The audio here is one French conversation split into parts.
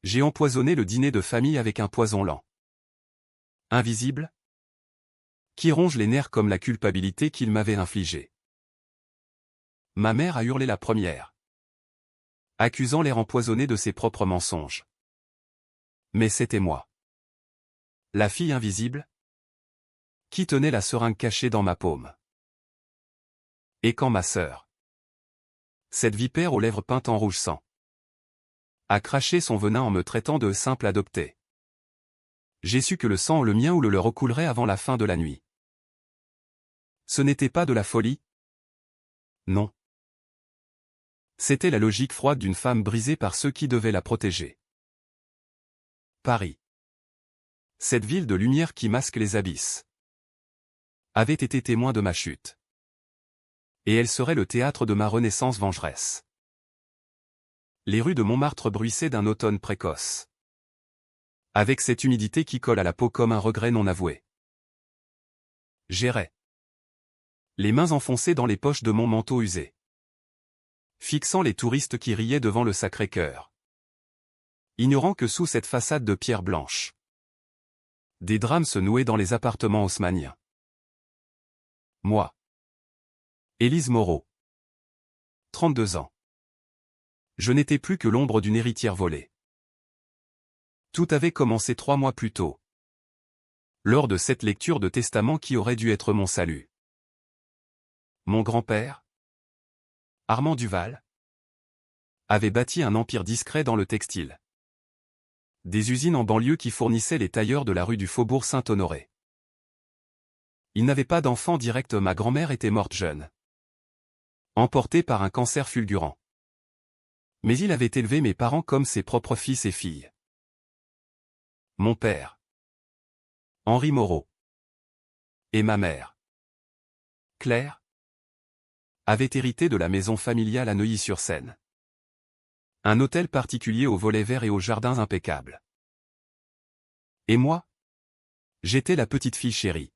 J'ai empoisonné le dîner de famille avec un poison lent. Invisible, qui ronge les nerfs comme la culpabilité qu'il m'avait infligée. Ma mère a hurlé la première, accusant l'air empoisonné de ses propres mensonges. Mais c'était moi, la fille invisible, qui tenait la seringue cachée dans ma paume. Et quand ma sœur, cette vipère aux lèvres peintes en rouge sang, a craché son venin en me traitant de simple adopté, j'ai su que le sang, le mien ou le leur, recoulerait avant la fin de la nuit. Ce n'était pas de la folie? Non. C'était la logique froide d'une femme brisée par ceux qui devaient la protéger. Paris, cette ville de lumière qui masque les abysses, avait été témoin de ma chute. Et elle serait le théâtre de ma renaissance vengeresse. Les rues de Montmartre bruissaient d'un automne précoce, avec cette humidité qui colle à la peau comme un regret non avoué. J'errais, les mains enfoncées dans les poches de mon manteau usé, fixant les touristes qui riaient devant le Sacré-Cœur, ignorant que sous cette façade de pierre blanche, des drames se nouaient dans les appartements haussmanniens. Moi, Élise Moreau, 32 ans. Je n'étais plus que l'ombre d'une héritière volée. Tout avait commencé 3 mois plus tôt, lors de cette lecture de testament qui aurait dû être mon salut. Mon grand-père, Armand Duval, avait bâti un empire discret dans le textile. Des usines en banlieue qui fournissaient les tailleurs de la rue du Faubourg Saint-Honoré. Il n'avait pas d'enfant direct, ma grand-mère était morte jeune, emportée par un cancer fulgurant. Mais il avait élevé mes parents comme ses propres fils et filles. Mon père, Henri Moreau, et ma mère, Claire, avaient hérité de la maison familiale à Neuilly-sur-Seine. Un hôtel particulier aux volets verts et aux jardins impeccables. Et moi, j'étais la petite fille chérie.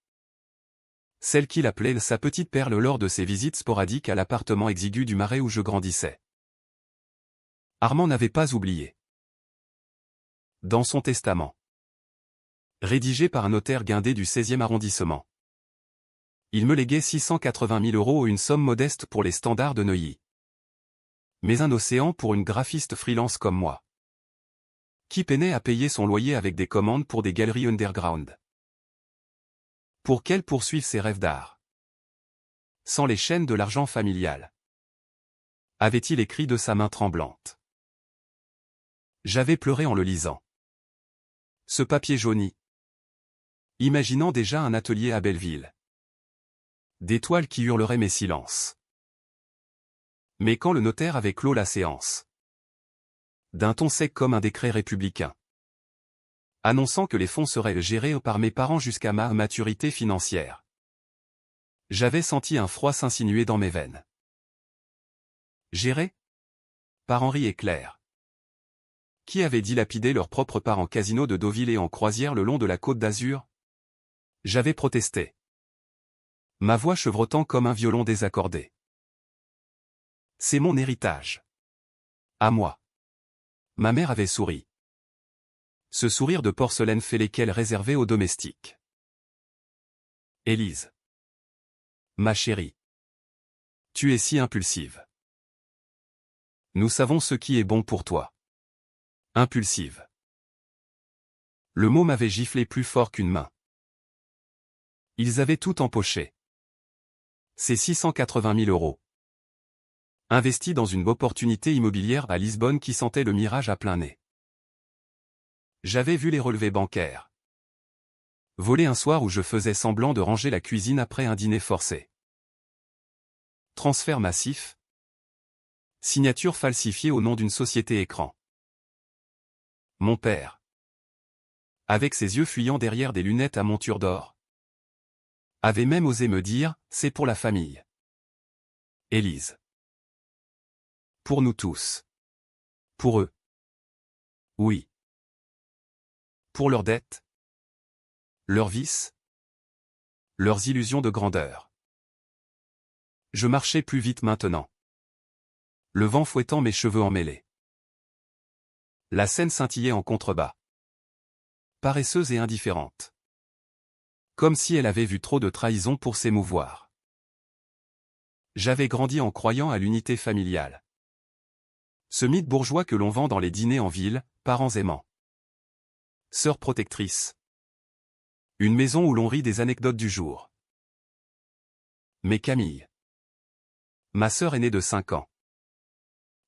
Celle qu'il appelait sa petite perle lors de ses visites sporadiques à l'appartement exigu du Marais où je grandissais. Armand n'avait pas oublié. Dans son testament, rédigé par un notaire guindé du 16e arrondissement, il me léguait 680 000 €, une somme modeste pour les standards de Neuilly. Mais un océan pour une graphiste freelance comme moi, qui peinait à payer son loyer avec des commandes pour des galeries underground. Pour qu'elle poursuive ses rêves d'art, sans les chaînes de l'argent familial, avait-il écrit de sa main tremblante. J'avais pleuré en le lisant. Ce papier jauni, imaginant déjà un atelier à Belleville. Des toiles qui hurleraient mes silences. Mais quand le notaire avait clos la séance, d'un ton sec comme un décret républicain, annonçant que les fonds seraient gérés par mes parents jusqu'à ma maturité financière, j'avais senti un froid s'insinuer dans mes veines. Gérés par Henri et Claire, qui avaient dilapidé leur propre part en casino de Deauville et en croisière le long de la Côte d'Azur? J'avais protesté, ma voix chevrotant comme un violon désaccordé. C'est mon héritage. À moi. Ma mère avait souri. Ce sourire de porcelaine fêlée qu'elle réservait aux domestiques. Élise. Ma chérie. Tu es si impulsive. Nous savons ce qui est bon pour toi. Impulsive. Le mot m'avait giflé plus fort qu'une main. Ils avaient tout empoché. Ces 680 000 €. Investis dans une opportunité immobilière à Lisbonne qui sentait le mirage à plein nez. J'avais vu les relevés bancaires. Volé un soir où je faisais semblant de ranger la cuisine après un dîner forcé. Transfert massif. Signature falsifiée au nom d'une société écran. Mon père, avec ses yeux fuyants derrière des lunettes à monture d'or, avait même osé me dire, c'est pour la famille. Élise. Pour nous tous. Pour eux. Oui. Pour leurs dettes. Leurs vices. Leurs illusions de grandeur. Je marchais plus vite maintenant, le vent fouettant mes cheveux emmêlés. La scène scintillait en contrebas. Paresseuse et indifférente. Comme si elle avait vu trop de trahison pour s'émouvoir. J'avais grandi en croyant à l'unité familiale. Ce mythe bourgeois que l'on vend dans les dîners en ville, parents aimants. Sœur protectrice. Une maison où l'on rit des anecdotes du jour. Mais Camille, ma sœur aînée de 5 ans,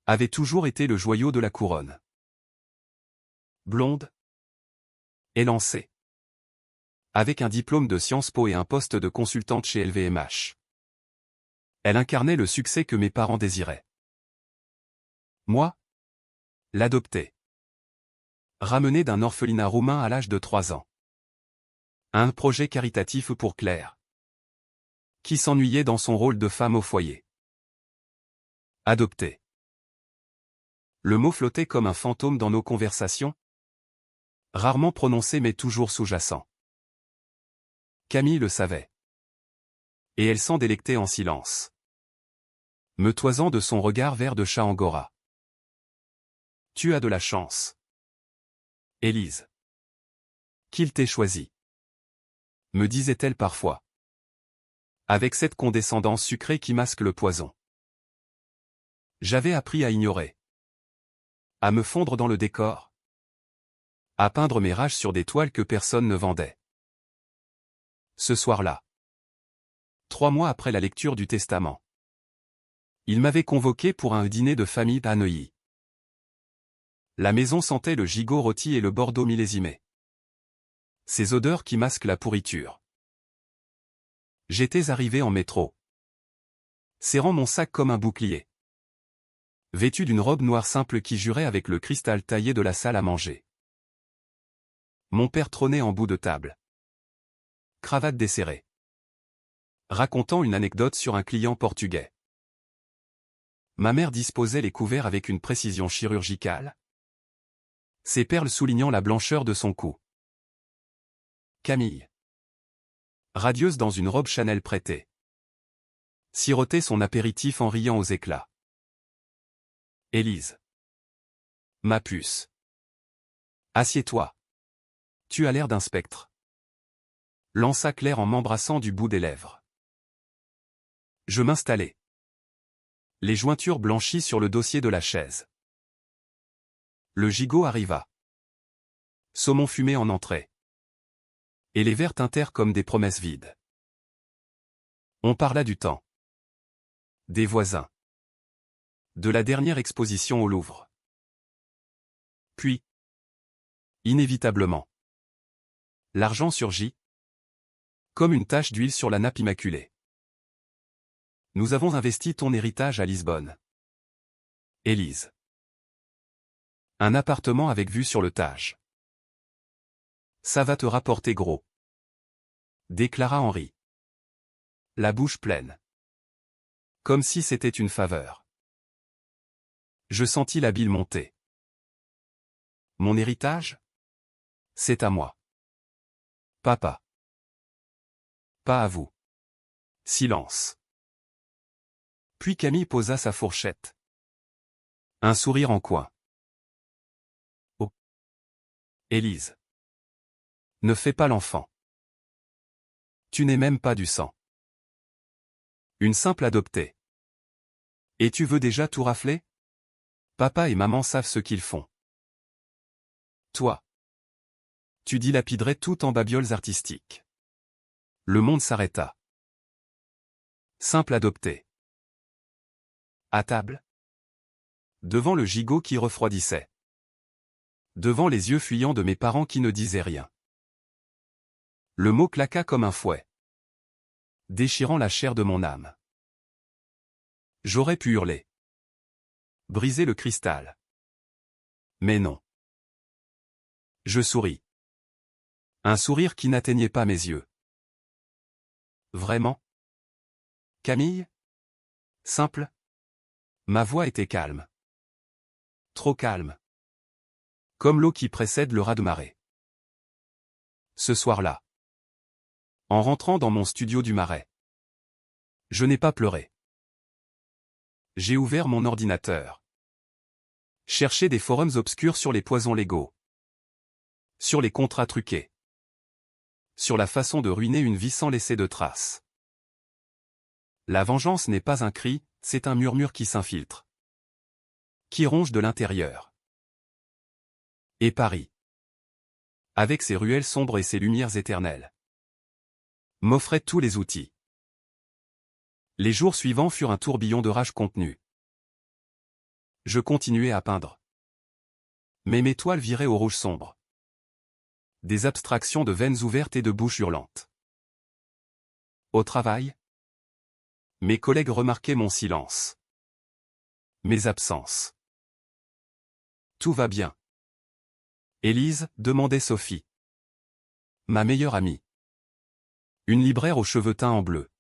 avait toujours été le joyau de la couronne. Blonde, élancée, avec un diplôme de Sciences Po et un poste de consultante chez LVMH. Elle incarnait le succès que mes parents désiraient. Moi, l'adopter. Ramené d'un orphelinat roumain à l'âge de 3 ans. Un projet caritatif pour Claire, qui s'ennuyait dans son rôle de femme au foyer. Adopter. Le mot flottait comme un fantôme dans nos conversations, rarement prononcé mais toujours sous-jacent. Camille le savait. Et elle s'en délectait en silence, me toisant de son regard vert de chat angora. Tu as de la chance, Élise, qu'il t'ait choisi, me disait-elle parfois, avec cette condescendance sucrée qui masque le poison. J'avais appris à ignorer, à me fondre dans le décor, à peindre mes rages sur des toiles que personne ne vendait. Ce soir-là, 3 mois après la lecture du testament, il m'avait convoqué pour un dîner de famille à Neuilly. La maison sentait le gigot rôti et le bordeaux millésimé. Ces odeurs qui masquent la pourriture. J'étais arrivé en métro, serrant mon sac comme un bouclier, vêtu d'une robe noire simple qui jurait avec le cristal taillé de la salle à manger. Mon père trônait en bout de table, cravate desserrée, racontant une anecdote sur un client portugais. Ma mère disposait les couverts avec une précision chirurgicale, ses perles soulignant la blancheur de son cou. Camille, radieuse dans une robe Chanel prêtée, sirotait son apéritif en riant aux éclats. Élise, ma puce, assieds-toi. Tu as l'air d'un spectre, lança Claire en m'embrassant du bout des lèvres. Je m'installai, les jointures blanchies sur le dossier de la chaise. Le gigot arriva. Saumon fumé en entrée. Et les verres tintèrent comme des promesses vides. On parla du temps. Des voisins. De la dernière exposition au Louvre. Puis, inévitablement, l'argent surgit, comme une tache d'huile sur la nappe immaculée. Nous avons investi ton héritage à Lisbonne, Élise. Un appartement avec vue sur le Tage. Ça va te rapporter gros, déclara Henri, la bouche pleine, comme si c'était une faveur. Je sentis la bile monter. Mon héritage? C'est à moi. Papa. Pas à vous. Silence. Puis Camille posa sa fourchette. Un sourire en coin. Oh. Élise. Ne fais pas l'enfant. Tu n'es même pas du sang. Une simple adoptée. Et tu veux déjà tout rafler? Papa et maman savent ce qu'ils font. Toi. Tu dilapiderais tout en babioles artistiques. Le monde s'arrêta. Simple adoptée. À table. Devant le gigot qui refroidissait. Devant les yeux fuyants de mes parents qui ne disaient rien. Le mot claqua comme un fouet, déchirant la chair de mon âme. J'aurais pu hurler, briser le cristal. Mais non. Je souris. Un sourire qui n'atteignait pas mes yeux. Vraiment? Camille? Simple? Ma voix était calme. Trop calme. Comme l'eau qui précède le raz-de-marée. Ce soir-là, en rentrant dans mon studio du Marais, je n'ai pas pleuré. J'ai ouvert mon ordinateur. Chercher des forums obscurs sur les poisons légaux. Sur les contrats truqués. Sur la façon de ruiner une vie sans laisser de traces. La vengeance n'est pas un cri, c'est un murmure qui s'infiltre. Qui ronge de l'intérieur. Et Paris, avec ses ruelles sombres et ses lumières éternelles, m'offrait tous les outils. Les jours suivants furent un tourbillon de rage contenue. Je continuais à peindre. Mais mes toiles viraient au rouge sombre. Des abstractions de veines ouvertes et de bouches hurlantes. Au travail, mes collègues remarquaient mon silence. Mes absences. Tout va bien. Élise, demandait Sophie. Ma meilleure amie. Une libraire aux cheveux teints en bleu.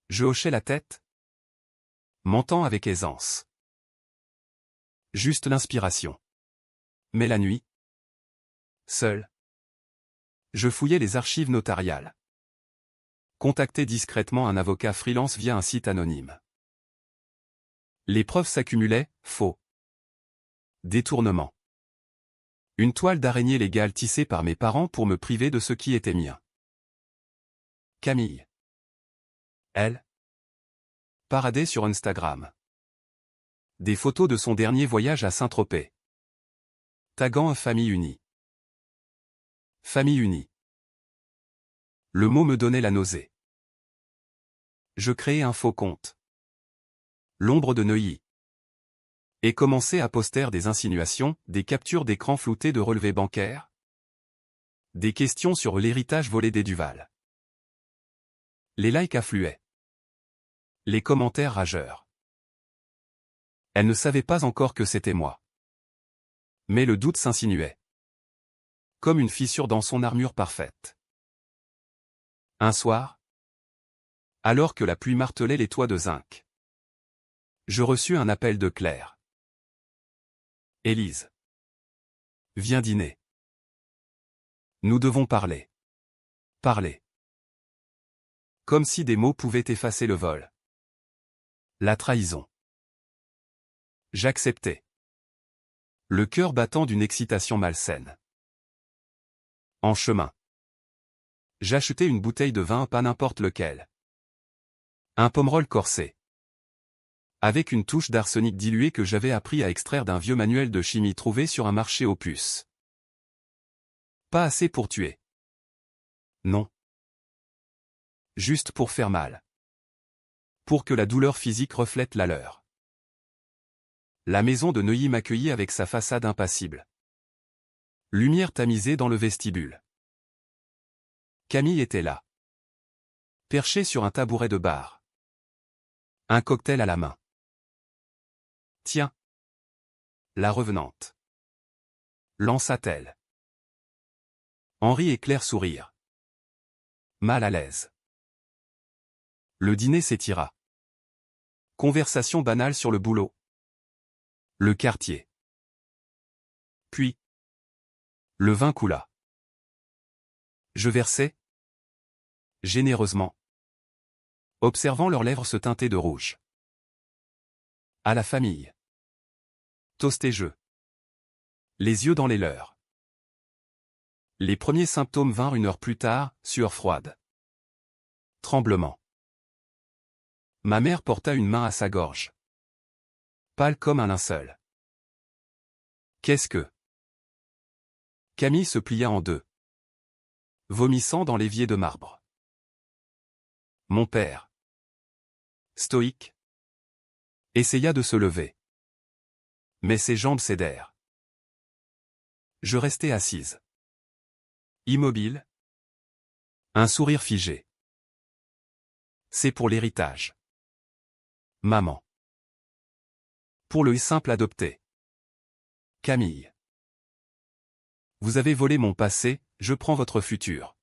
Je hochais la tête, mentant avec aisance. Juste l'inspiration. Mais la nuit, seul, je fouillais les archives notariales. Contactais discrètement un avocat freelance via un site anonyme. Les preuves s'accumulaient, faux. Détournement. Une toile d'araignée légale tissée par mes parents pour me priver de ce qui était mien. Camille. Elle. Paradait sur Instagram. Des photos de son dernier voyage à Saint-Tropez. Taguant Famille Unie. Famille Unie. Le mot me donnait la nausée. Je créai un faux compte. L'ombre de Neuilly. Et commençai à poster des insinuations, des captures d'écran floutées de relevés bancaires. Des questions sur l'héritage volé des Duval. Les likes affluaient. Les commentaires rageurs. Elle ne savait pas encore que c'était moi. Mais le doute s'insinuait. Comme une fissure dans son armure parfaite. Un soir, alors que la pluie martelait les toits de zinc, je reçus un appel de Claire. Élise. Viens dîner. Nous devons parler. Parler. Comme si des mots pouvaient effacer le vol. La trahison. J'acceptais. Le cœur battant d'une excitation malsaine. En chemin. J'achetai une bouteille de vin, pas n'importe lequel. Un Pomerol corsé. Avec une touche d'arsenic dilué que j'avais appris à extraire d'un vieux manuel de chimie trouvé sur un marché aux puces. Pas assez pour tuer. Non. Juste pour faire mal. Pour que la douleur physique reflète la leur. La maison de Neuilly m'accueillit avec sa façade impassible. Lumière tamisée dans le vestibule. Camille était là. Perchée sur un tabouret de bar. Un cocktail à la main. Tiens. La revenante. Lança-t-elle. Henri et Claire sourirent. Mal à l'aise. Le dîner s'étira. Conversation banale sur le boulot. Le quartier. Puis. Le vin coula. Je versai. Généreusement. Observant leurs lèvres se teinter de rouge. À la famille. Toasté je. Les yeux dans les leurs. Les premiers symptômes vinrent une heure plus tard, sueur froide. Tremblement. Ma mère porta une main à sa gorge. Pâle comme un linceul. Qu'est-ce que... Camille se plia en deux. Vomissant dans l'évier de marbre. Mon père. Stoïque. Essaya de se lever. Mais ses jambes cédèrent. Je restai assise. Immobile. Un sourire figé. C'est pour l'héritage. Maman. Pour le simple adopté. Camille. Vous avez volé mon passé, je prends votre futur.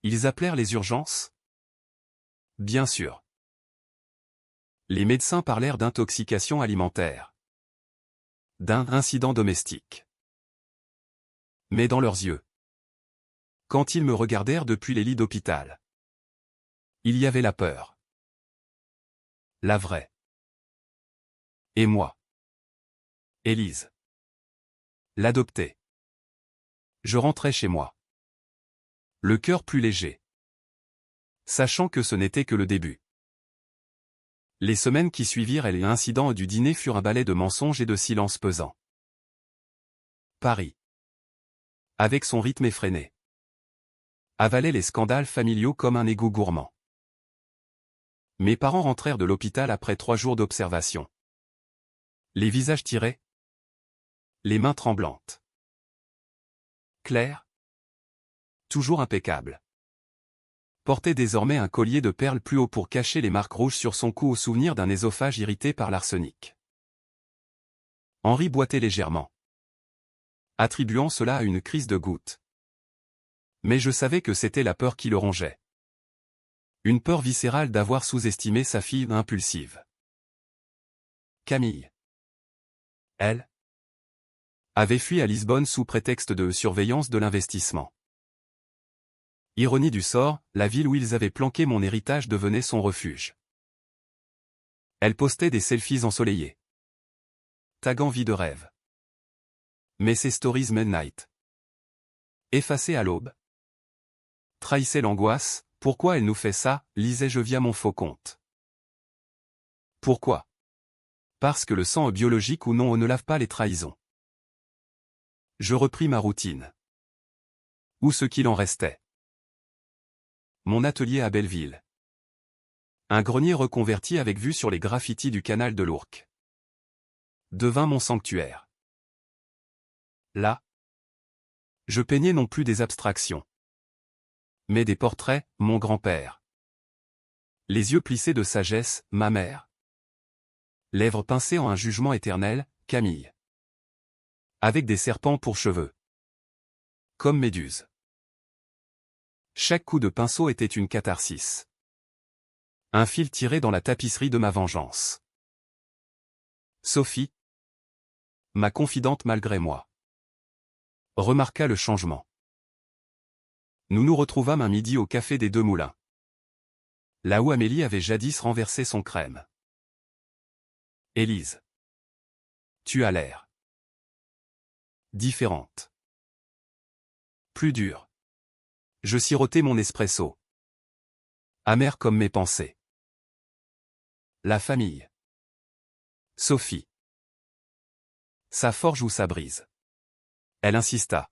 Ils appelèrent les urgences? Bien sûr. Les médecins parlèrent d'intoxication alimentaire. D'un incident domestique. Mais dans leurs yeux. Quand ils me regardèrent depuis les lits d'hôpital. Il y avait la peur. La vraie. Et moi. Élise. L'adopter. Je rentrais chez moi. Le cœur plus léger. Sachant que ce n'était que le début. Les semaines qui suivirent et les incidents du dîner furent un balai de mensonges et de silence pesant. Paris. Avec son rythme effréné. Avalait les scandales familiaux comme un égout gourmand. Mes parents rentrèrent de l'hôpital après 3 jours d'observation. Les visages tirés. Les mains tremblantes. Claire. Toujours impeccable. Portait désormais un collier de perles plus haut pour cacher les marques rouges sur son cou au souvenir d'un œsophage irrité par l'arsenic. Henri boitait légèrement, attribuant cela à une crise de goutte. Mais je savais que c'était la peur qui le rongeait. Une peur viscérale d'avoir sous-estimé sa fille impulsive. Camille. Elle avait fui à Lisbonne sous prétexte de surveillance de l'investissement. Ironie du sort, la ville où ils avaient planqué mon héritage devenait son refuge. Elle postait des selfies ensoleillés. Taguant vie de rêve. Mais ses stories midnight. Effacées à l'aube. Trahissaient l'angoisse. Pourquoi elle nous fait ça, lisais-je via mon faux compte. Pourquoi? Parce que le sang biologique ou non ne lave pas les trahisons. Je repris ma routine. Ou ce qu'il en restait. Mon atelier à Belleville. Un grenier reconverti avec vue sur les graffitis du canal de l'Ourcq. Devint mon sanctuaire. Là, je peignais non plus des abstractions, mais des portraits, mon grand-père. Les yeux plissés de sagesse, ma mère. Lèvres pincées en un jugement éternel, Camille. Avec des serpents pour cheveux. Comme Méduse. Chaque coup de pinceau était une catharsis. Un fil tiré dans la tapisserie de ma vengeance. Sophie, ma confidente malgré moi, remarqua le changement. Nous nous retrouvâmes un midi au café des Deux Moulins. Là où Amélie avait jadis renversé son crème. Élise. Tu as l'air différente. Plus dure. Je sirotais mon espresso. Amer comme mes pensées. La famille. Sophie. Ça forge ou ça brise. Elle insista.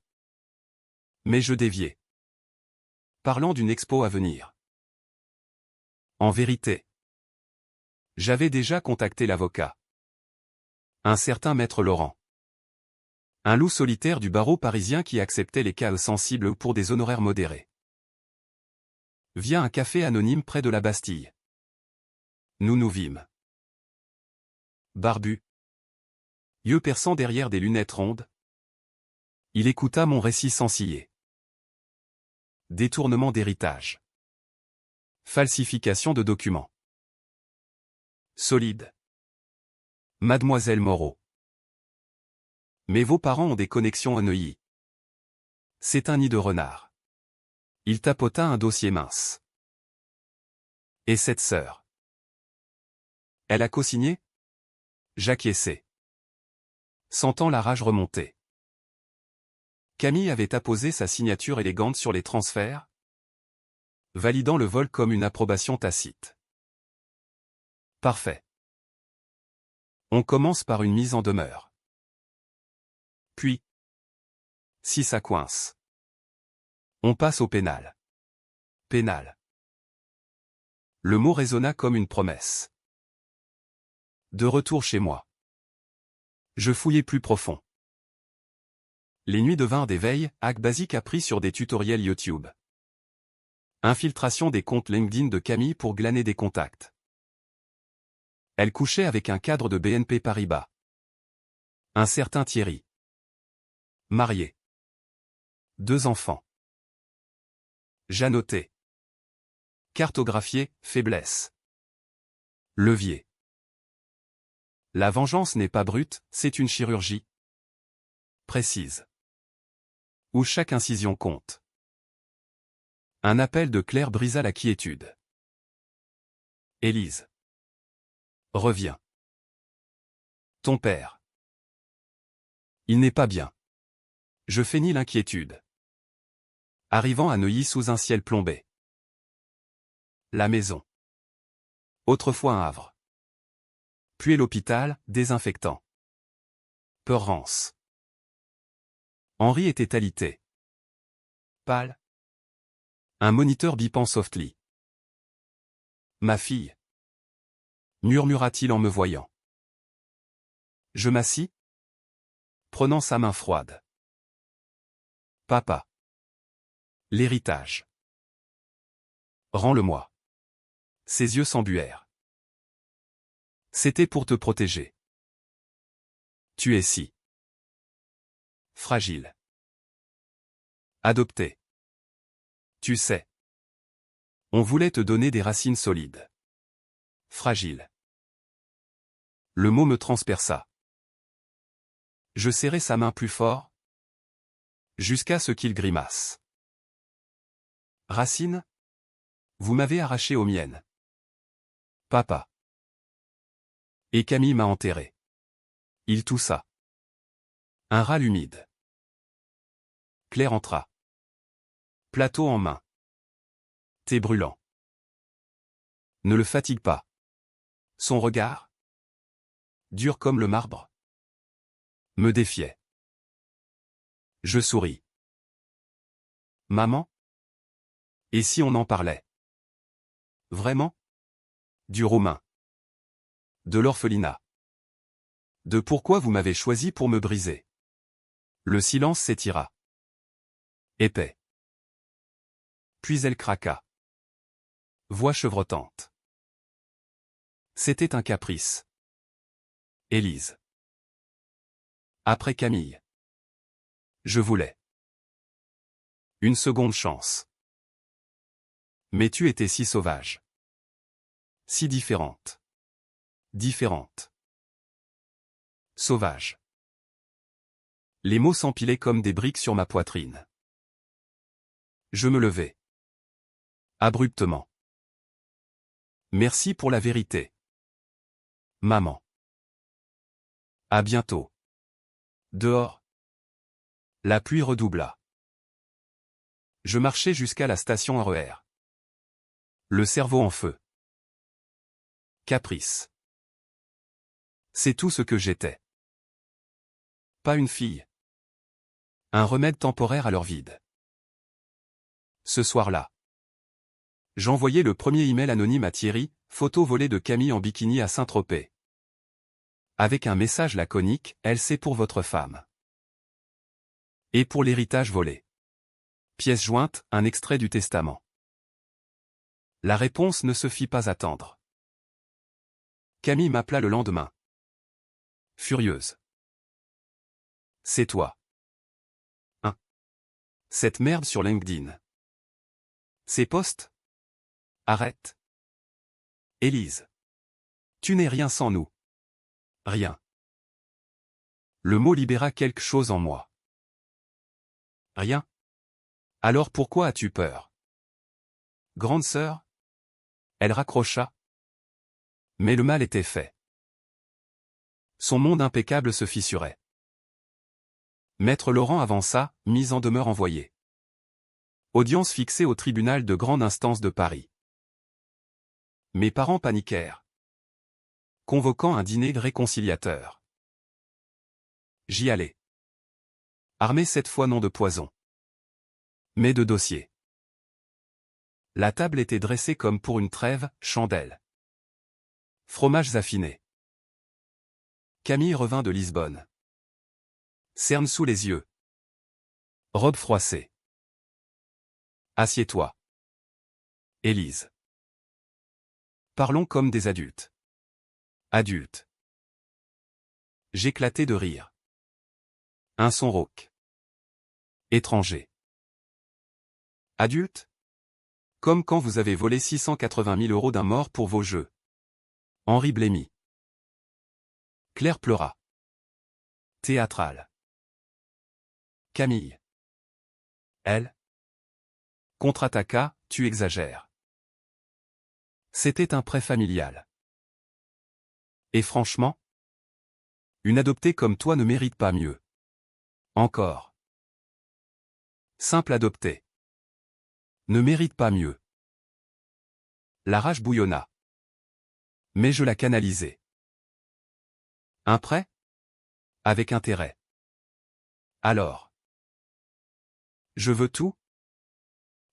Mais je déviai. Parlant d'une expo à venir. En vérité, j'avais déjà contacté l'avocat. Un certain maître Laurent. Un loup solitaire du barreau parisien qui acceptait les cas sensibles pour des honoraires modérés. Via un café anonyme près de la Bastille. Nous nous vîmes. Barbu. Yeux perçants derrière des lunettes rondes. Il écouta mon récit sans ciller. Détournement d'héritage. Falsification de documents. Solide. Mademoiselle Moreau. Mais vos parents ont des connexions à Neuilly. C'est un nid de renard. Il tapota un dossier mince. Et cette sœur? Elle a co-signé? J'acquiesçai. Sentant la rage remonter. Camille avait apposé sa signature élégante sur les transferts, validant le vol comme une approbation tacite. Parfait. On commence par une mise en demeure. Puis, si ça coince, on passe au pénal. Pénal. Le mot résonna comme une promesse. De retour chez moi. Je fouillai plus profond. Les nuits devinrent des veilles, hack basique appris sur des tutoriels YouTube. Infiltration des comptes LinkedIn de Camille pour glaner des contacts. Elle couchait avec un cadre de BNP Paribas. Un certain Thierry. Marié. 2 enfants. J'annotais. Cartographier, faiblesse. Levier. La vengeance n'est pas brute, c'est une chirurgie précise. Où chaque incision compte. Un appel de Claire brisa la quiétude. Élise. Reviens. Ton père. Il n'est pas bien. Je feignis l'inquiétude. Arrivant à Neuilly sous un ciel plombé. La maison. Autrefois un havre. Puis l'hôpital, désinfectant. Peur rance. Henri était alité. Pâle. Un moniteur bipant softly. Ma fille. Murmura-t-il en me voyant. Je m'assis, prenant sa main froide. Papa. L'héritage. Rends-le-moi. Ses yeux s'embuèrent. C'était pour te protéger. Tu es si fragile. Adopté. Tu sais. On voulait te donner des racines solides. Fragile. Le mot me transperça. Je serrai sa main plus fort, jusqu'à ce qu'il grimace. Racine? Vous m'avez arraché aux miennes. Papa. Et Camille m'a enterré. Il toussa. Un râle humide. Claire entra. Plateau en main. Thé brûlant. Ne le fatigue pas. Son regard, dur comme le marbre, me défiait. Je souris. Maman? Et si on en parlait? Vraiment? Du Romain. De l'orphelinat. De pourquoi vous m'avez choisi pour me briser. Le silence s'étira. Épais. Puis elle craqua. Voix chevrotante. C'était un caprice. Élise. Après Camille. Je voulais. Une seconde chance. Mais tu étais si sauvage. Si différente. Différente. Sauvage. Les mots s'empilaient comme des briques sur ma poitrine. Je me levai. Abruptement. Merci pour la vérité. Maman. À bientôt. Dehors. La pluie redoubla. Je marchai jusqu'à la station RER. Le cerveau en feu. Caprice. C'est tout ce que j'étais. Pas une fille. Un remède temporaire à leur vide. Ce soir-là. J'envoyai le premier email anonyme à Thierry, photo volée de Camille en bikini à Saint-Tropez. Avec un message laconique, elle c'est pour votre femme. Et pour l'héritage volé. Pièce jointe, un extrait du testament. La réponse ne se fit pas attendre. Camille m'appela le lendemain. Furieuse. C'est toi. Hein? Cette merde sur LinkedIn. Ces posts? Arrête. Élise. Tu n'es rien sans nous. Rien. Le mot libéra quelque chose en moi. Rien. Alors pourquoi as-tu peur? Grande sœur? Elle raccrocha. Mais le mal était fait. Son monde impeccable se fissurait. Maître Laurent avança, mise en demeure envoyée. Audience fixée au tribunal de grande instance de Paris. Mes parents paniquèrent. Convoquant un dîner réconciliateur. J'y allai. Armé cette fois non de poison, mais de dossier. La table était dressée comme pour une trêve, chandelle. Fromages affinés. Camille revint de Lisbonne. Cerne sous les yeux. Robe froissée. Assieds-toi. Élise. Parlons comme des adultes. Adultes. J'éclatai de rire. Un son rauque. Étranger. Adulte? Comme quand vous avez volé 680 000 € d'un mort pour vos jeux. Henri blêmit. Claire pleura. Théâtrale. Camille. Elle? Contre-attaqua, tu exagères. C'était un prêt familial. Et franchement? Une adoptée comme toi ne mérite pas mieux. Encore. Simple adopté. Ne mérite pas mieux. La rage bouillonna. Mais je la canalisai. Un prêt? Avec intérêt. Alors. Je veux tout?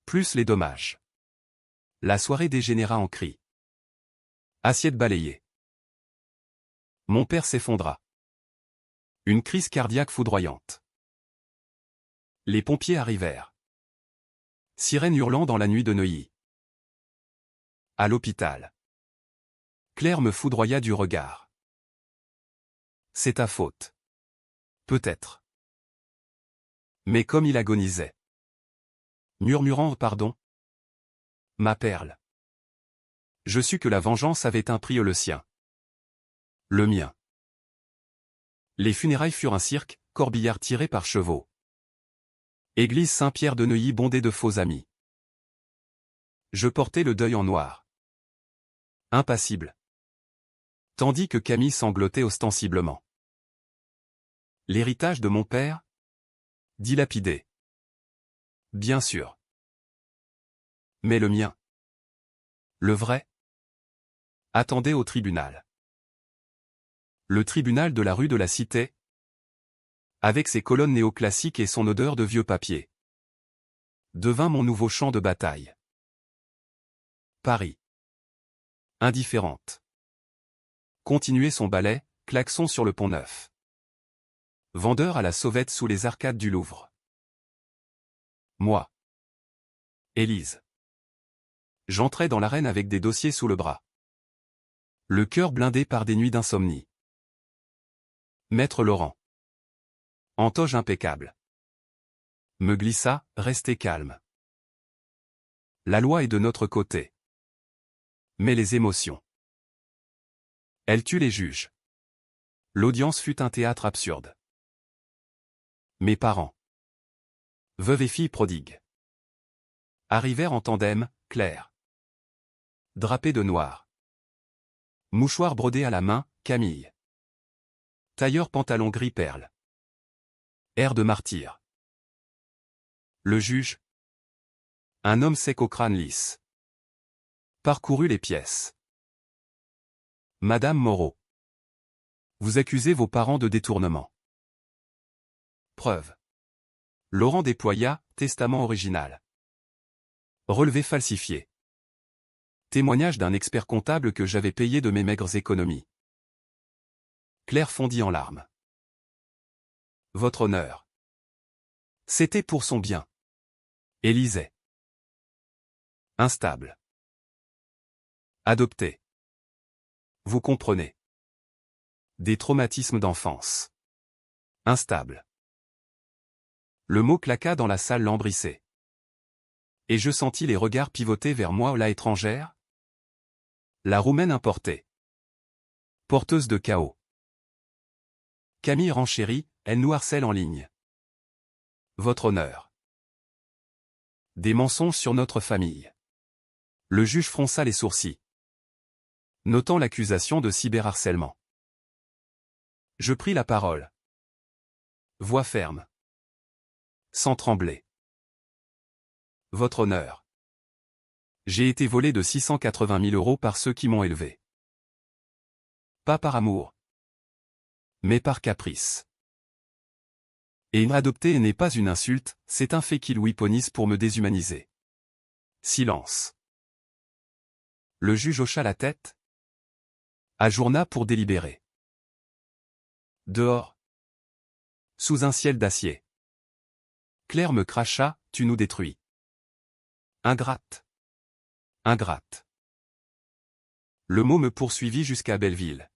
Plus les dommages. La soirée dégénéra en cris. Assiette balayée. Mon père s'effondra. Une crise cardiaque foudroyante. Les pompiers arrivèrent. Sirène hurlant dans la nuit de Neuilly. À l'hôpital. Claire me foudroya du regard. C'est ta faute. Peut-être. Mais comme il agonisait. Murmurant pardon. Ma perle. Je sus que la vengeance avait un prix le sien. Le mien. Les funérailles furent un cirque, corbillard tiré par chevaux. Église Saint-Pierre de Neuilly bondée de faux amis. Je portais le deuil en noir. Impassible. Tandis que Camille sanglotait ostensiblement. L'héritage de mon père? Dilapidé. Bien sûr. Mais le mien? Le vrai? Attendait au tribunal. Le tribunal de la rue de la Cité? Avec ses colonnes néoclassiques et son odeur de vieux papier. Devint mon nouveau champ de bataille. Paris. Indifférente. Continuait son ballet, klaxon sur le Pont-Neuf. Vendeur à la sauvette sous les arcades du Louvre. Moi. Élise. J'entrais dans l'arène avec des dossiers sous le bras. Le cœur blindé par des nuits d'insomnie. Maître Laurent. En toge impeccable. Me glissa, restez calme. La loi est de notre côté. Mais les émotions. Elle tue les juges. L'audience fut un théâtre absurde. Mes parents. Veuve et fille prodigue. Arrivèrent en tandem, Claire. Drapée de noir. Mouchoir brodé à la main, Camille. Tailleur pantalon gris perle. Air de martyr. Le juge. Un homme sec au crâne lisse. Parcourut les pièces. Madame Moreau. Vous accusez vos parents de détournement. Preuve. Laurent déploya, testament original. Relevé falsifié. Témoignage d'un expert comptable que j'avais payé de mes maigres économies. Claire fondit en larmes. Votre honneur. C'était pour son bien. Élisée. Instable. Adopté. Vous comprenez. Des traumatismes d'enfance. Instable. Le mot claqua dans la salle lambrissée. Et je sentis les regards pivoter vers moi, la étrangère. La roumaine importée. Porteuse de chaos. Camille renchérit, elle nous harcèle en ligne. Votre honneur. Des mensonges sur notre famille. Le juge fronça les sourcils. Notant l'accusation de cyberharcèlement. Je pris la parole. Voix ferme. Sans trembler. Votre honneur. J'ai été volé de 680 000 € par ceux qui m'ont élevé. Pas par amour. Mais par caprice. Et m'adopter n'est pas une insulte, c'est un fait qu'ils ouiponissent pour me déshumaniser. Silence. Le juge hocha la tête. Ajourna pour délibérer. Dehors. Sous un ciel d'acier. Claire me cracha, tu nous détruis. Ingrate. Ingrate. Le mot me poursuivit jusqu'à Belleville.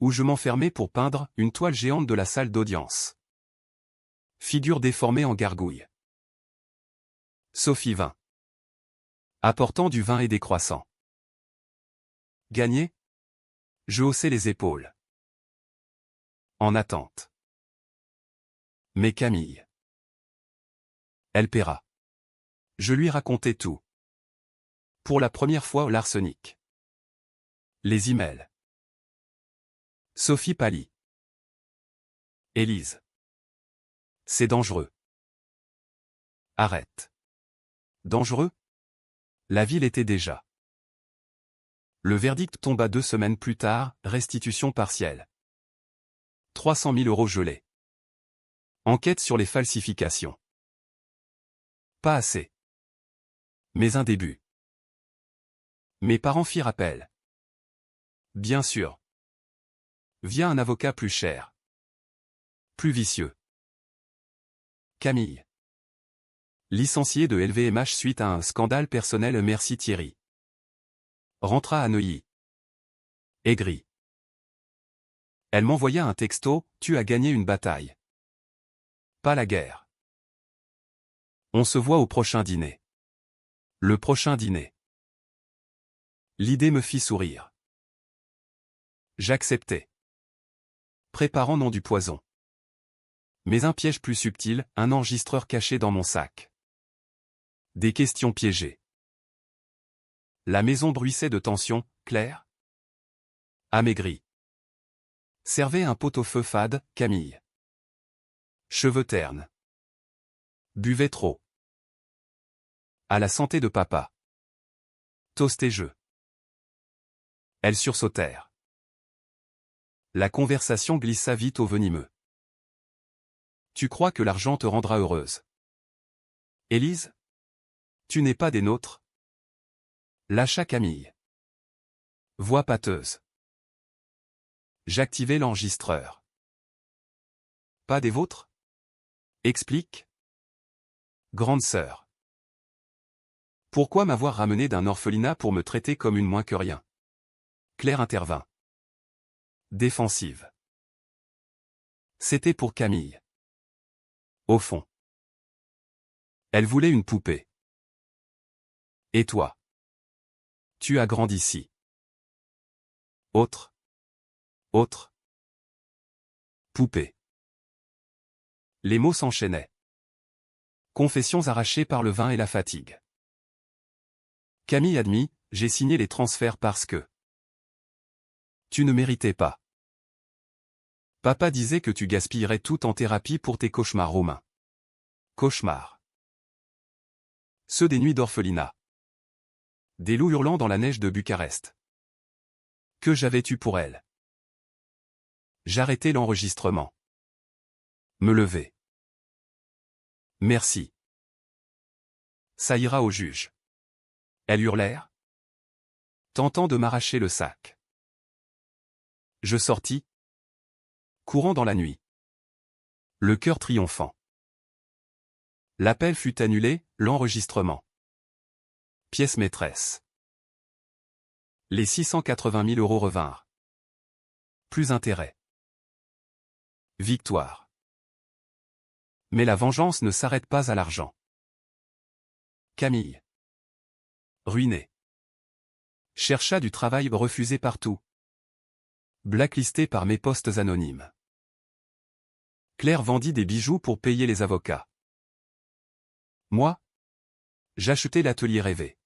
Où je m'enfermai pour peindre une toile géante de la salle d'audience. Figure déformée en gargouille. Sophie vint. Apportant du vin et des croissants. Gagné? Je haussai les épaules. En attente. Mais Camille. Elle paiera. Je lui racontai tout. Pour la première fois l'arsenic. Les emails. Sophie pâlit. Élise. C'est dangereux. Arrête. Dangereux? La ville était déjà. Le verdict tomba 2 semaines plus tard, restitution partielle. 300 000 € gelés. Enquête sur les falsifications. Pas assez. Mais un début. Mes parents firent appel. Bien sûr. Via un avocat plus cher. Plus vicieux. Camille. Licenciée de LVMH suite à un scandale personnel. Merci Thierry. Rentra à Neuilly. Aigrie. Elle m'envoya un texto, tu as gagné une bataille. Pas la guerre. On se voit au prochain dîner. Le prochain dîner. L'idée me fit sourire. J'acceptai. Préparant non du poison. Mais un piège plus subtil, un enregistreur caché dans mon sac. Des questions piégées. La maison bruissait de tension, Claire. Amaigrie. Servait un pot-au-feu fade, Camille. Cheveux ternes. Buvait trop. À la santé de papa. Toast et jeu. Elles sursautèrent. La conversation glissa vite au venimeux. Tu crois que l'argent te rendra heureuse? Élise? Tu n'es pas des nôtres? Lâcha Camille. Voix pâteuse. J'activai l'enregistreur. Pas des vôtres? Explique. Grande sœur. Pourquoi m'avoir ramené d'un orphelinat pour me traiter comme une moins que rien? Claire intervint. Défensive. C'était pour Camille. Au fond. Elle voulait une poupée. Et toi? Tu as grandi ici. Autre. Autre. Poupée. Les mots s'enchaînaient. Confessions arrachées par le vin et la fatigue. Camille admit, j'ai signé les transferts parce que... Tu ne méritais pas. Papa disait que tu gaspillerais tout en thérapie pour tes cauchemars romains. Cauchemars. Ceux des nuits d'orphelinat. Des loups hurlant dans la neige de Bucarest. Que j'avais-tu pour elle? J'arrêtai l'enregistrement. Me lever. Merci. Ça ira au juge. Elles hurlèrent, tentant de m'arracher le sac. Je sortis, courant dans la nuit. Le cœur triomphant. L'appel fut annulé, l'enregistrement. Pièce maîtresse. Les 680 000 € revinrent. Plus intérêt. Victoire. Mais la vengeance ne s'arrête pas à l'argent. Camille. Ruinée. Chercha du travail refusé partout. Blacklistée par mes postes anonymes. Claire vendit des bijoux pour payer les avocats. Moi? J'achetais l'atelier rêvé.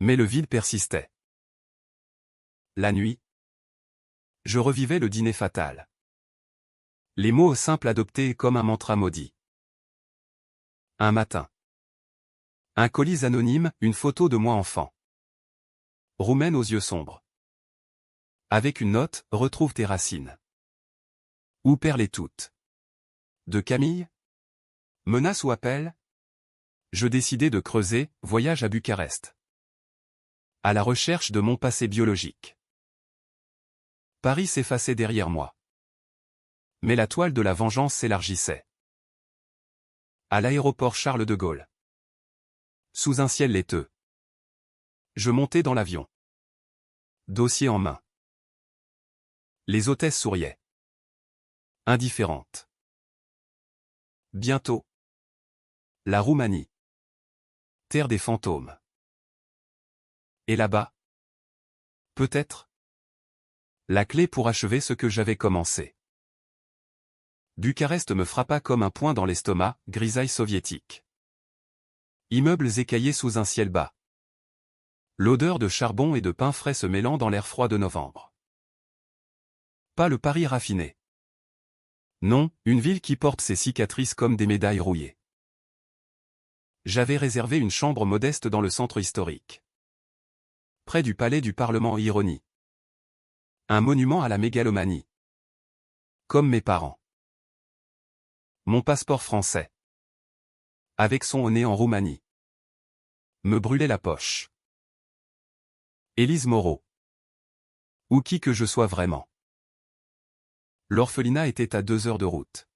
Mais le vide persistait. La nuit. Je revivais le dîner fatal. Les mots simples adoptés comme un mantra maudit. Un matin. Un colis anonyme, une photo de moi enfant. Roumaine aux yeux sombres. Avec une note, retrouve tes racines. Où perles toutes? De Camille? Menace ou appel? Je décidai de creuser, voyage à Bucarest. À la recherche de mon passé biologique. Paris s'effaçait derrière moi. Mais la toile de la vengeance s'élargissait. À l'aéroport Charles de Gaulle. Sous un ciel laiteux. Je montai dans l'avion. Dossier en main. Les hôtesses souriaient. Indifférentes. Bientôt. La Roumanie. Terre des fantômes. Et là-bas? Peut-être? La clé pour achever ce que j'avais commencé. Bucarest me frappa comme un poing dans l'estomac, grisaille soviétique. Immeubles écaillés sous un ciel bas. L'odeur de charbon et de pain frais se mêlant dans l'air froid de novembre. Pas le Paris raffiné. Non, une ville qui porte ses cicatrices comme des médailles rouillées. J'avais réservé une chambre modeste dans le centre historique. Près du palais du Parlement ironie. Un monument à la mégalomanie. Comme mes parents. Mon passeport français. Avec son nez en Roumanie. Me brûlait la poche. Élise Moreau. Ou qui que je sois vraiment. L'orphelinat était à 2 heures de route.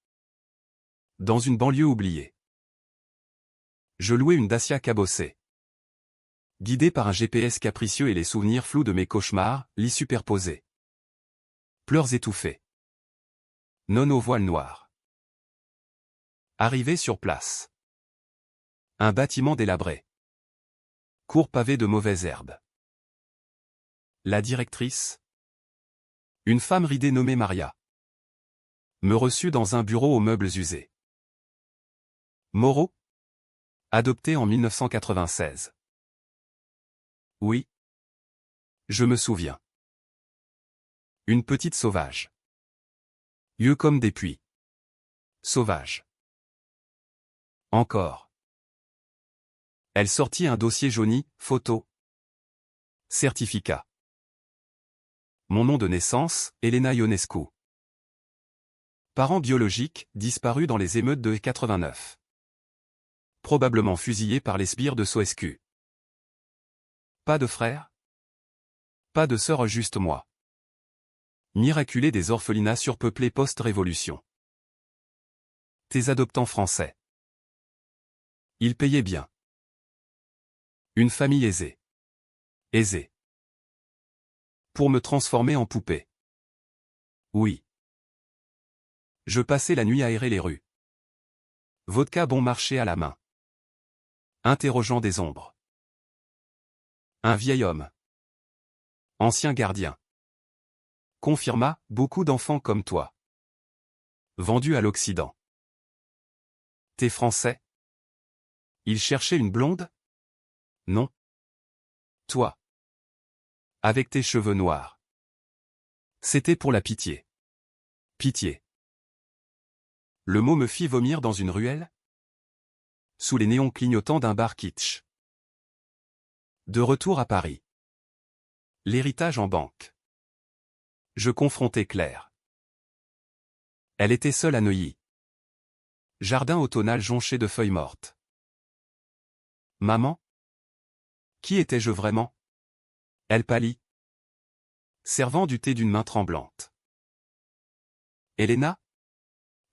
Dans une banlieue oubliée. Je louais une Dacia cabossée. Guidé par un GPS capricieux et les souvenirs flous de mes cauchemars, lits superposés. Pleurs étouffés. Non au voile noir. Arrivé sur place. Un bâtiment délabré. Cour pavée de mauvaises herbes. La directrice. Une femme ridée nommée Maria. Me reçut dans un bureau aux meubles usés. Moreau. Adopté en 1996. Oui. Je me souviens. Une petite sauvage. Yeux comme des puits. Sauvage. Encore. Elle sortit un dossier jauni, photo. Certificat. Mon nom de naissance, Elena Ionescu. Parents biologiques, disparus dans les émeutes de 89. Probablement fusillés par les sbires de Soescu. Pas de frère? Pas de sœur, juste moi. Miraculé des orphelinats surpeuplés post-révolution. Tes adoptants français. Ils payaient bien. Une famille aisée. Aisée. Pour me transformer en poupée. Oui. Je passais la nuit à errer les rues. Vodka bon marché à la main. Interrogeant des ombres. Un vieil homme. Ancien gardien. Confirma, beaucoup d'enfants comme toi. Vendus à l'Occident. T'es français? Il cherchait une blonde? Non. Toi. Avec tes cheveux noirs. C'était pour la pitié. Pitié. Le mot me fit vomir dans une ruelle? Sous les néons clignotants d'un bar kitsch. De retour à Paris. L'héritage en banque. Je confrontai Claire. Elle était seule à Neuilly. Jardin automnal jonché de feuilles mortes. Maman? Qui étais-je vraiment? Elle pâlit. Servant du thé d'une main tremblante. Elena?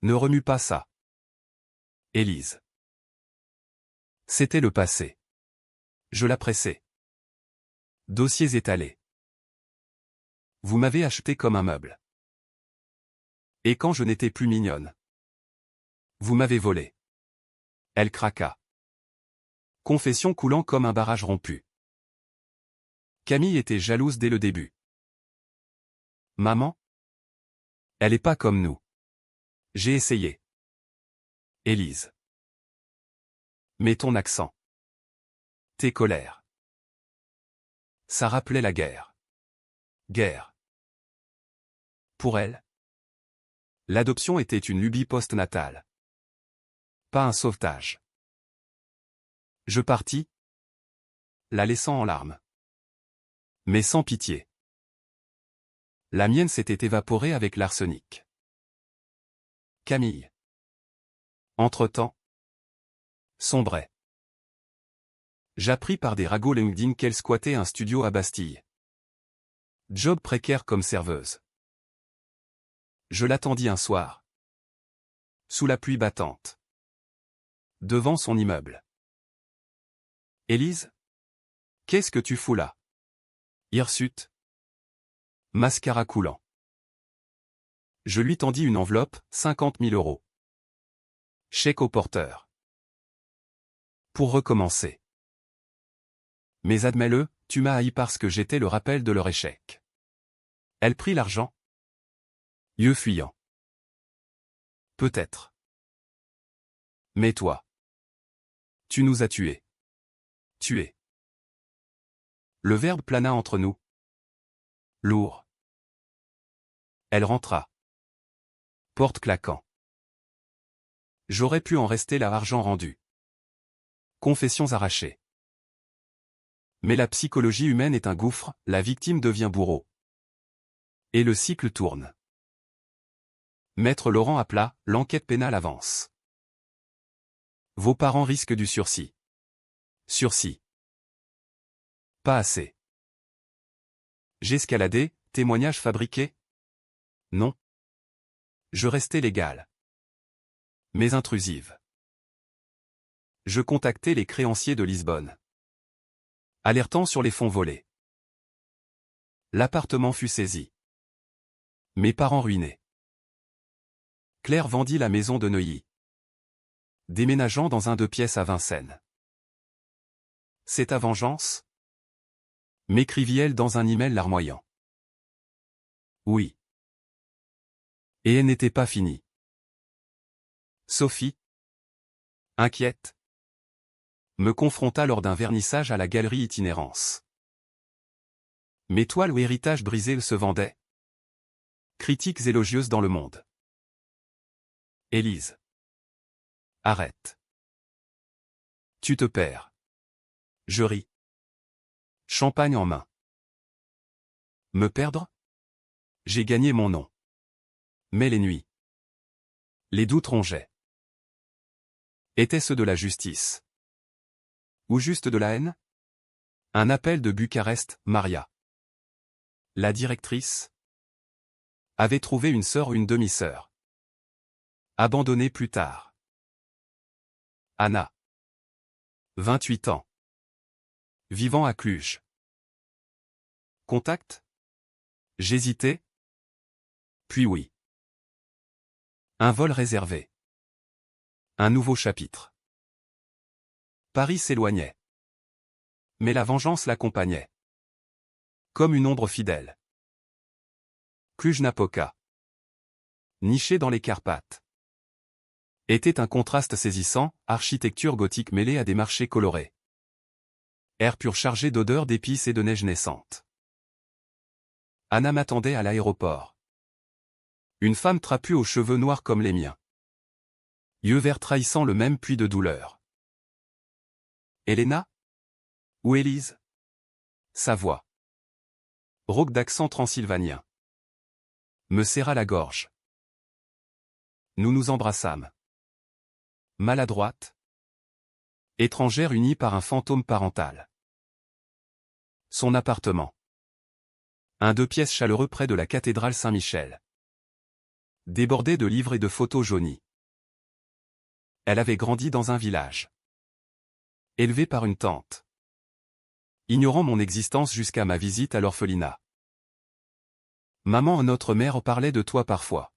Ne remue pas ça. Élise. C'était le passé. Je la pressais. Dossiers étalés. Vous m'avez acheté comme un meuble. Et quand je n'étais plus mignonne. Vous m'avez volé. Elle craqua. Confession coulant comme un barrage rompu. Camille était jalouse dès le début. Maman? Elle est pas comme nous. J'ai essayé. Élise. Mais ton accent. Tes colères. Ça rappelait la guerre. Guerre. Pour elle, l'adoption était une lubie post-natale. Pas un sauvetage. Je partis, la laissant en larmes. Mais sans pitié. La mienne s'était évaporée avec l'arsenic. Camille. Entre-temps, sombrait. J'appris par des ragots LinkedIn qu'elle squattait un studio à Bastille. Job précaire comme serveuse. Je l'attendis un soir. Sous la pluie battante. Devant son immeuble. Élise? Qu'est-ce que tu fous là? Hirsute. Mascara coulant. Je lui tendis une enveloppe, 50 000 €. Chèque au porteur. Pour recommencer. Mais admets-le, tu m'as haï parce que j'étais le rappel de leur échec. Elle prit l'argent. Yeux fuyants. Peut-être. Mais toi. Tu nous as tués. Tués. Le verbe plana entre nous. Lourd. Elle rentra. Porte claquant. J'aurais pu en rester là, argent rendu. Confessions arrachées. Mais la psychologie humaine est un gouffre, la victime devient bourreau. Et le cycle tourne. Maître Laurent à plat, l'enquête pénale avance. Vos parents risquent du sursis. Sursis. Pas assez. J'escaladais, témoignage fabriqué? Non. Je restais légal. Mais intrusive. Je contactais les créanciers de Lisbonne. Alertant sur les fonds volés. L'appartement fut saisi. Mes parents ruinés. Claire vendit la maison de Neuilly. Déménageant dans un 2 pièces à Vincennes. C'est ta vengeance? M'écrivit-elle dans un email larmoyant. Oui. Et elle n'était pas finie. Sophie, inquiète, me confronta lors d'un vernissage à la galerie Itinérance. Mes toiles ou héritages brisés se vendaient. Critiques élogieuses dans le monde. Élise. Arrête. Tu te perds. Je ris. Champagne en main. Me perdre? J'ai gagné mon nom. Mais les nuits. Les doutes rongeaient. Était-ce de la justice? Ou juste de la haine? Un appel de Bucarest, Maria. La directrice avait trouvé une sœur ou une demi-sœur. Abandonnée plus tard. Anna. 28 ans. Vivant à Cluj. Contact? J'hésitais. Puis oui. Un vol réservé. Un nouveau chapitre. Paris s'éloignait. Mais la vengeance l'accompagnait. Comme une ombre fidèle. Cluj-Napoca. Niché dans les Carpates. Était un contraste saisissant, architecture gothique mêlée à des marchés colorés. Air pur chargé d'odeurs d'épices et de neige naissante. Anna m'attendait à l'aéroport. Une femme trapue aux cheveux noirs comme les miens. Yeux verts trahissant le même puits de douleur. Elena? Ou Élise? Sa voix. Rauque d'accent transylvanien. Me serra la gorge. Nous nous embrassâmes. Maladroite. Étrangère unie par un fantôme parental. Son appartement. Un 2 pièces chaleureux près de la cathédrale Saint-Michel. Débordé de livres et de photos jaunies. Elle avait grandi dans un village. Élevée par une tante. Ignorant mon existence jusqu'à ma visite à l'orphelinat. Maman, notre mère parlait de toi parfois.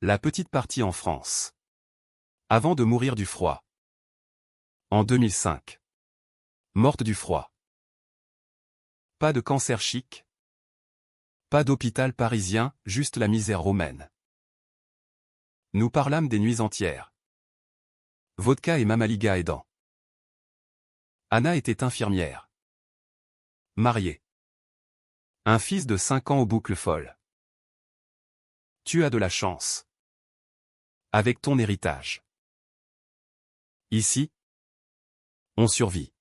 La petite partie en France. Avant de mourir du froid. En 2005. Morte du froid. Pas de cancer chic. Pas d'hôpital parisien, juste la misère romaine. Nous parlâmes des nuits entières. Vodka et Mamaliga aidant. Anna était infirmière. Mariée. Un fils de 5 ans aux boucles folles. Tu as de la chance. Avec ton héritage. Ici, on survit.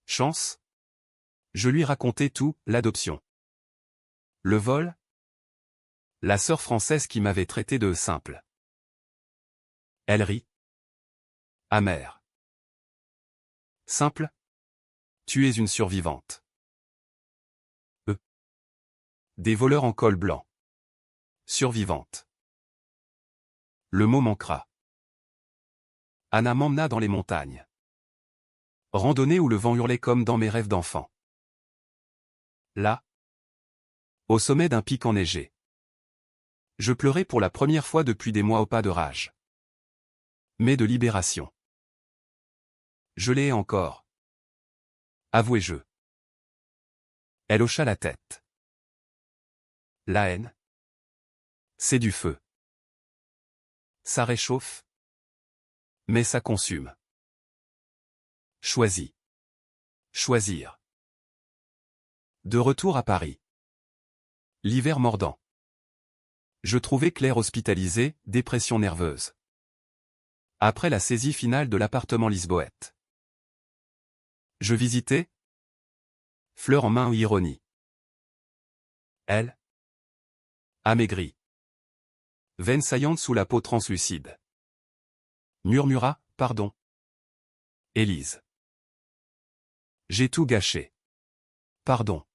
Chance? Je lui racontais tout, l'adoption. Le vol? La sœur française qui m'avait traité de simple. Elle rit. Amère. Simple? Tu es une survivante. Des voleurs en col blanc. Survivante. Le mot manquera. Anna m'emmena dans les montagnes. Randonnée où le vent hurlait comme dans mes rêves d'enfant. Là, au sommet d'un pic enneigé. Je pleurais pour la première fois depuis des mois au pas de rage. Mais de libération. Je l'ai encore. Avouez-je. Elle hocha la tête. La haine. C'est du feu. Ça réchauffe. Mais ça consume. Choisis. Choisir. De retour à Paris. L'hiver mordant. Je trouvais Claire hospitalisée, dépression nerveuse. Après la saisie finale de l'appartement lisboète. Je visitais. Fleur en main ou ironie. Elle. Amaigrie. Veine saillante sous la peau translucide. Murmura, pardon. Élise. J'ai tout gâché. Pardon.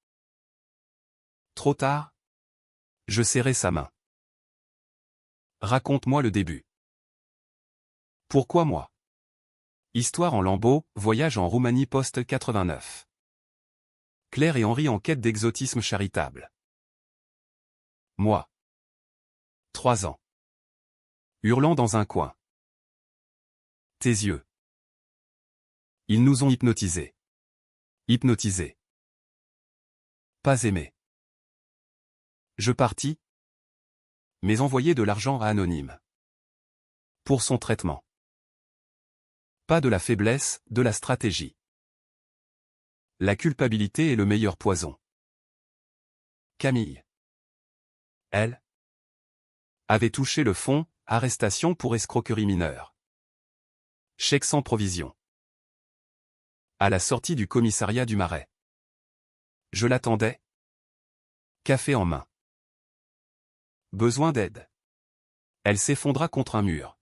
Trop tard. Je serrai sa main. Raconte-moi le début. Pourquoi moi? Histoire en lambeaux, voyage en Roumanie post-89. Claire et Henri en quête d'exotisme charitable. Moi. 3 ans. Hurlant dans un coin. Tes yeux. Ils nous ont hypnotisés. Hypnotisés. Pas aimé. Je partis. Mais envoyer de l'argent à Anonyme. Pour son traitement. Pas de la faiblesse, de la stratégie. La culpabilité est le meilleur poison. Camille. Elle. Avait touché le fond, arrestation pour escroquerie mineure. Chèque sans provision. À la sortie du commissariat du Marais. Je l'attendais. Café en main. Besoin d'aide. Elle s'effondra contre un mur.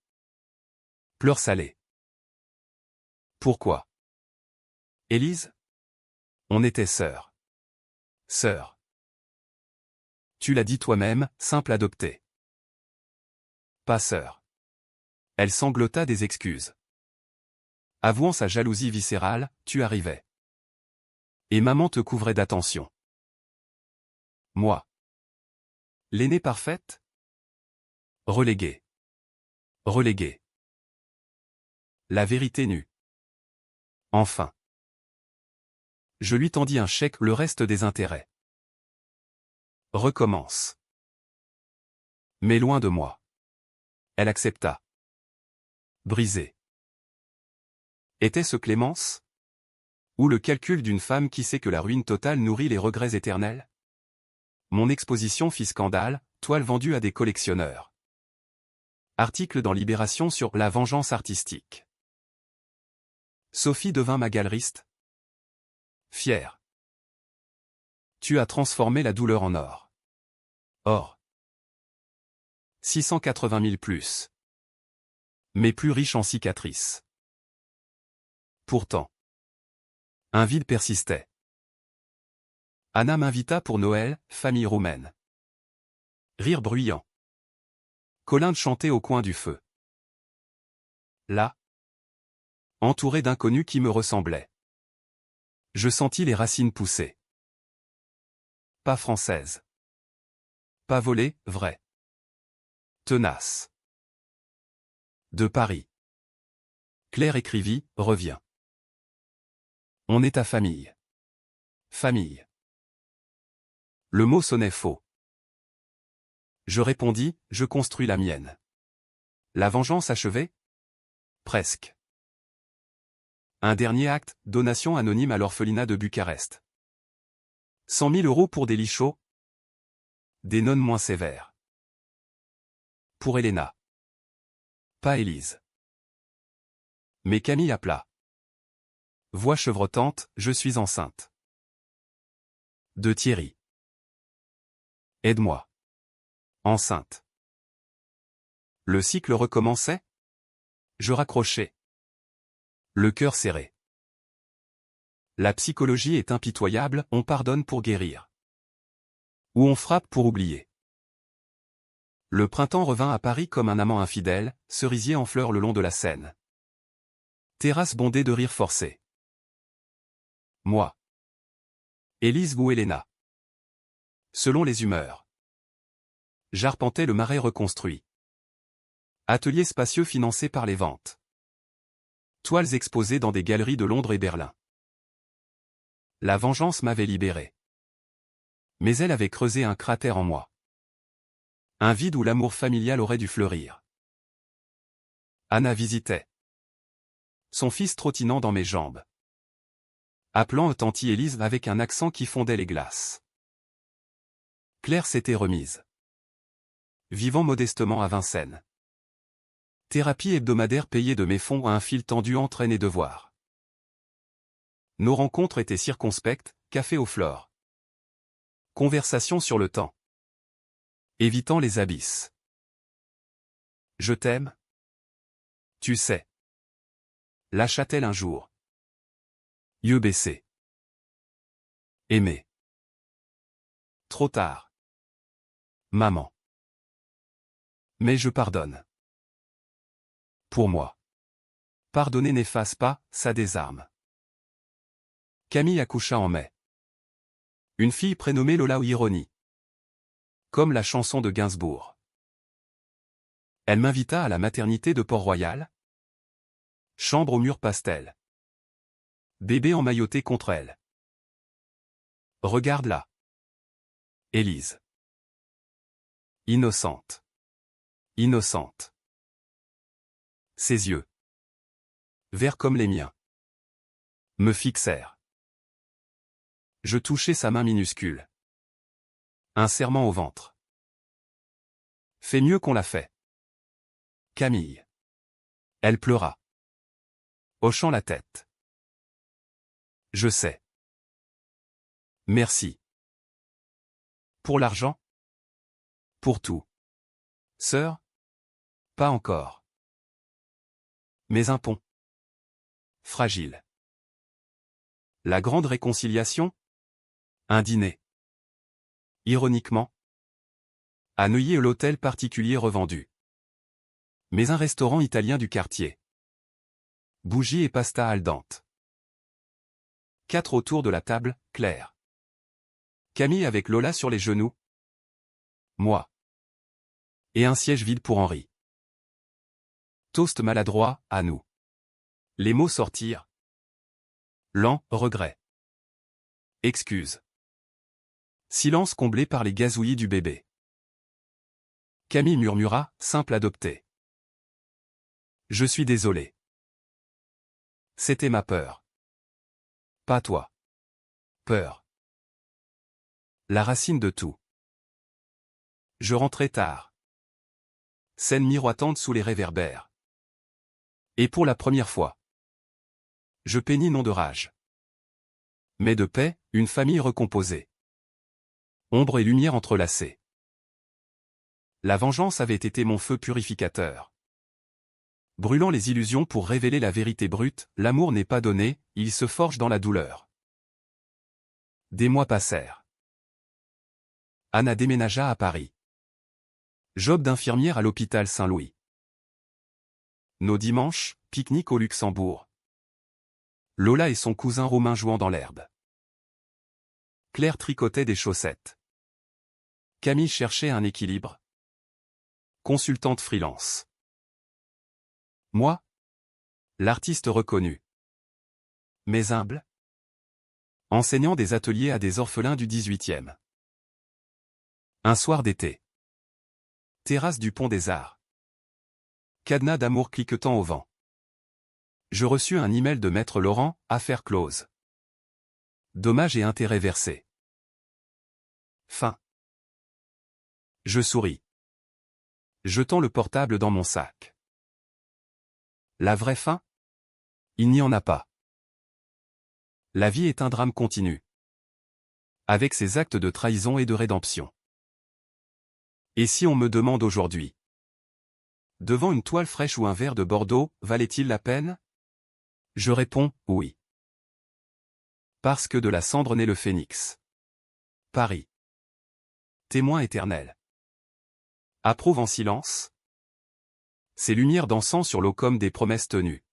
Pleurs salées. Pourquoi? Élise? On était sœurs. Sœurs. Tu l'as dit toi-même, simple adoptée. Pas sœur. Elle sanglota des excuses. Avouant sa jalousie viscérale, tu arrivais. Et maman te couvrait d'attention. Moi. L'aînée parfaite? Reléguée. Reléguée. La vérité nue. Enfin. Je lui tendis un chèque, le reste des intérêts. Recommence. Mais loin de moi. Elle accepta. Brisée. Était-ce clémence? Ou le calcul d'une femme qui sait que la ruine totale nourrit les regrets éternels? Mon exposition fit scandale, toile vendue à des collectionneurs. Article dans Libération sur la vengeance artistique. Sophie devint ma galeriste. Fière. Tu as transformé la douleur en or. Or. 680 000 plus. Mais plus riche en cicatrices. Pourtant. Un vide persistait. Anna m'invita pour Noël, famille roumaine. Rire bruyant. Colinde chantait au coin du feu. Là. Entouré d'inconnus qui me ressemblaient. Je sentis les racines pousser. Pas française. Pas volée, vraie. Tenace. De Paris. Claire écrivit, reviens. On est ta famille. Famille. Le mot sonnait faux. Je répondis, je construis la mienne. La vengeance achevée? Presque. Un dernier acte, donation anonyme à l'orphelinat de Bucarest. 100 000 € pour des lits chauds. Des nonnes moins sévères. Pour Elena. Pas Élise. Mais Camille appela. Voix chevrotante, je suis enceinte. De Thierry. Aide-moi. Enceinte. Le cycle recommençait? Je raccrochais. Le cœur serré. La psychologie est impitoyable, on pardonne pour guérir. Ou on frappe pour oublier. Le printemps revint à Paris comme un amant infidèle, cerisier en fleurs le long de la Seine. Terrasse bondée de rires forcés. Moi. Élise ou Elena. Selon les humeurs. J'arpentais le Marais reconstruit. Atelier spacieux financé par les ventes. Toiles exposées dans des galeries de Londres et Berlin. La vengeance m'avait libéré. Mais elle avait creusé un cratère en moi. Un vide où l'amour familial aurait dû fleurir. Anna visitait. Son fils trottinant dans mes jambes. Appelant tantie Élise avec un accent qui fondait les glaces. Claire s'était remise. Vivant modestement à Vincennes. Thérapie hebdomadaire payée de mes fonds à un fil tendu entre haine et devoir. Nos rencontres étaient circonspectes, café aux fleurs. Conversation sur le temps. Évitant les abysses. Je t'aime. Tu sais. Lâcha-t-elle un jour. Yeux baissés. Aimer. Trop tard. Maman. Mais je pardonne. Pour moi. Pardonner n'efface pas, ça désarme. Camille accoucha en mai. Une fille prénommée Lola ou Ironie. Comme la chanson de Gainsbourg. Elle m'invita à la maternité de Port-Royal. Chambre au mur pastel. Bébé emmailloté contre elle. Regarde-la. Élise. Innocente. Innocente. Ses yeux. Verts comme les miens. Me fixèrent. Je touchai sa main minuscule. Un serrement au ventre. Fais mieux qu'on l'a fait. Camille. Elle pleura. Hochant la tête. Je sais. Merci. Pour l'argent? Pour tout. Sœur? Pas encore. Mais un pont. Fragile. La grande réconciliation? Un dîner. Ironiquement. À Neuilly l'hôtel particulier revendu. Mais un restaurant italien du quartier. Bougies et pasta al dente. 4 autour de la table, Claire. Camille avec Lola sur les genoux. Moi. Et un siège vide pour Henri. Toast maladroit, à nous. Les mots sortirent. Lent, regret. Excuse. Silence comblé par les gazouillis du bébé. Camille murmura, simple adopté. Je suis désolé. C'était ma peur. Pas toi. Peur. La racine de tout. Je rentrais tard. Scène miroitante sous les réverbères. Et pour la première fois. Je peignis non de rage. Mais de paix, une famille recomposée. Ombre et lumière entrelacées. La vengeance avait été mon feu purificateur. Brûlant les illusions pour révéler la vérité brute, l'amour n'est pas donné, il se forge dans la douleur. Des mois passèrent. Anna déménagea à Paris. Job d'infirmière à l'hôpital Saint-Louis. Nos dimanches, pique-nique au Luxembourg. Lola et son cousin Romain jouant dans l'herbe. Claire tricotait des chaussettes. Camille cherchait un équilibre. Consultante freelance. Moi, l'artiste reconnu. Mais humble. Enseignant des ateliers à des orphelins du 18e. Un soir d'été. Terrasse du Pont des Arts. Cadenas d'amour cliquetant au vent. Je reçus un email de Maître Laurent, affaire close. Dommages et intérêts versés. Fin. Je souris. Jetant le portable dans mon sac. La vraie fin? Il n'y en a pas. La vie est un drame continu. Avec ses actes de trahison et de rédemption. Et si on me demande aujourd'hui? Devant une toile fraîche ou un verre de Bordeaux, valait-il la peine? Je réponds, oui. Parce que de la cendre naît le phénix. Paris. Témoin éternel. Approuve en silence. Ces lumières dansant sur l'eau comme des promesses tenues.